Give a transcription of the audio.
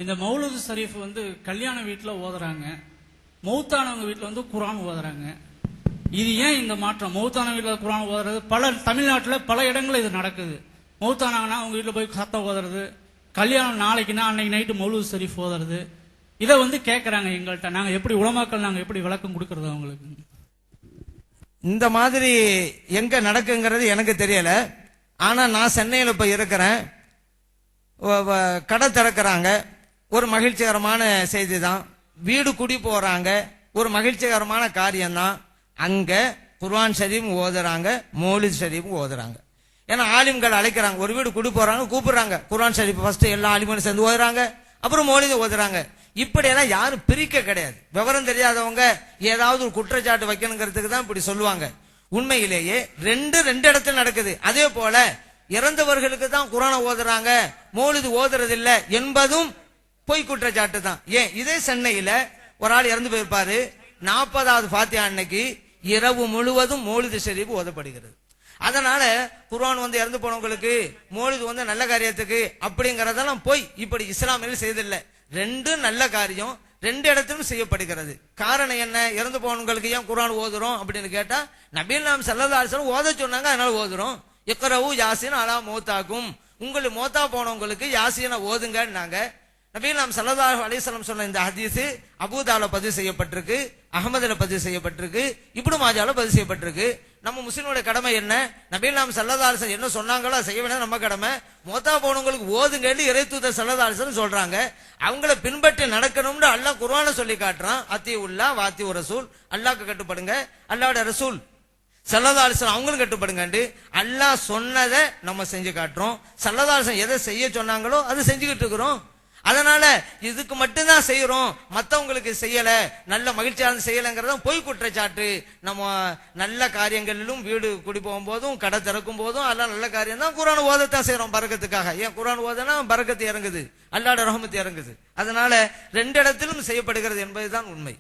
இந்த மௌலூது ஷரீஃப் வந்து கல்யாண வீட்டில் ஓதுறாங்க, மௌத்தானவங்க வீட்டில் வந்து குர்ஆன் ஓதுறாங்க. இது ஏன் இந்த மாற்றம்? மௌத்தான வீட்டில் குர்ஆன் ஓதுறது பல தமிழ்நாட்டில் பல இடங்களில் இது நடக்குது. மௌத்தானாங்கன்னா அவங்க வீட்டில் போய் சத்தம் ஓதுறது, கல்யாணம் நாளைக்குன்னா அன்னைக்கு நைட்டு மௌலூது ஷரீஃப் ஓதுறது. இதை வந்து கேட்கறாங்க எங்கள்கிட்ட. நாங்கள் எப்படி உலமாக்கள் நாங்கள் எப்படி விளக்கம் கொடுக்கறது அவங்களுக்கு? இந்த மாதிரி எங்க நடக்குங்கிறது எனக்கு தெரியல. ஆனா நான் சென்னையில் இப்ப இருக்கிறேன். கடை திறக்கிறாங்க, ஒரு மகிழ்ச்சிகரமான செய்தி தான். வீடு குடி போறாங்க, ஒரு மகிழ்ச்சிகரமான காரியம்தான். அங்க குர்ஆன் ஷரீஃப் ஓதுறாங்க, மௌலித் ஷரீஃப் ஓதுறாங்க. ஏன்னா ஆலிம்கள் அழைக்கிறாங்க, ஒரு வீடு குடி போறாங்க, கூப்பிடுறாங்க. குர்ஆன் ஷரீஃப் ஃபர்ஸ்ட் எல்லா ஆலிம்களும் சேர்ந்து ஓதுறாங்க, அப்புறம் மௌலித் ஓதுறாங்க. இப்படியெல்லாம் யாரும் பிரிக்க கிடையாது. விவரம் தெரியாதவங்க ஏதாவது ஒரு குற்றச்சாட்டு வைக்கணுங்கிறதுக்கு தான் இப்படி சொல்லுவாங்க. உண்மையிலேயே ரெண்டு இடத்துல நடக்குது. அதே போல இறந்தவர்களுக்கு தான் குர்ஆனை ஓதுறாங்க, மௌலித் ஓதுறது இல்ல என்பதும் பொய் குற்றச்சாட்டு தான். ஏன் இதே சென்னையில ஒரு ஆள் இறந்து போயிருப்பாரு, 40வது ஃபாத்தியா அன்னைக்கு இரவு முழுவதும் மௌலித் ஷரீஃப் ஓதப்படுகிறது. அதனால குர்ஆன் வந்து இறந்து போனவங்களுக்கு மௌலித் வந்து நல்ல காரியத்துக்கு அப்படிங்கறதெல்லாம் போய் இப்படி இஸ்லாமியில் செய்தில்லை. ரெண்டு நல்ல காரியம் ரெண்டு இடத்திலும் செய்யப்படுகிறது. காரணம் என்ன? இறந்து போனவங்களுக்கு ஏன் குர்ஆன் ஓதுறோம் அப்படின்னு கேட்டா, நபிகள் நாயகம் ஸல்லல்லாஹு அலைஹி வஸல்லம் ஓத சொன்னாங்க, அதனால ஓதுறோம். இக்ரவு யாசீன் அலா மௌதாக்கும், உங்களுக்கு மௌத்தா போனவங்களுக்கு யாசீனை ஓதுங்கன்னாங்க. நபிகள் நாயகம் ஸல்லல்லாஹு அலைஹி வஸல்லம் சொன்ன இந்த ஹதீஸ் அபூதால பதிவு செய்யப்பட்டிருக்கு, அஹ்மதுல பதிவு செய்யப்பட்டிருக்கு, இப்னு மாஜால பதிவு செய்யப்பட்டிருக்கு. நம்ம முஸ்லிமோட கடமை என்ன? நபிகள் நாயகம் ஸல்லல்லாஹு அலைஹி வஸல்லம் என்ன சொன்னாங்களோ செய்ய வேண்டியது நம்ம கடமை. மௌத்தா போனவங்களுக்கு ஓதுங்கன்னு இறை தூதர் ஸல்லல்லாஹு அலைஹி வஸல்லம் சொல்றாங்க. அவங்கள பின்பற்றி நடக்கணும்னு அல்லாஹ் குர்ஆன்ல சொல்லி காட்டுறான். அத்தியுல்லாஹ் வாத்தியுர் ரசூல், அல்லாஹ்க்கு கட்டுப்படுங்க, அல்லாஹ்வோட ரசூல் ஸல்லல்லாஹு அலைஹி வஸல்லம் அவங்களும் கட்டுப்படுங்கன்னு அல்லாஹ் சொன்னதை நம்ம செஞ்சு காட்டுறோம். ஸல்லல்லாஹு அலைஹி வஸல்லம் எதை செய்ய சொன்னாங்களோ அதை செஞ்சுக்கிட்டு இருக்கிறோம். அதனால இதுக்கு மட்டும்தான் செய்யறோம், மற்றவங்களுக்கு செய்யல, நல்ல மகிழ்ச்சியான செய்யலைங்கிறத பொய் குற்றச்சாட்டு. நம்ம நல்ல காரியங்களிலும் வீடு குடி போகும்போதும் கடை திறக்கும் போதும் எல்லாம் நல்ல காரியம் தான். குர்ஆன் ஓதத்தான் செய்யறோம் பரக்கத்துக்காக. ஏன் குர்ஆன் ஓதனா பரக்கத்து இறங்குது, அல்லாஹ்வோட ரஹ்மத் இறங்குது. அதனால ரெண்டு இடத்திலும் செய்யப்படுகிறது என்பதுதான் உண்மை.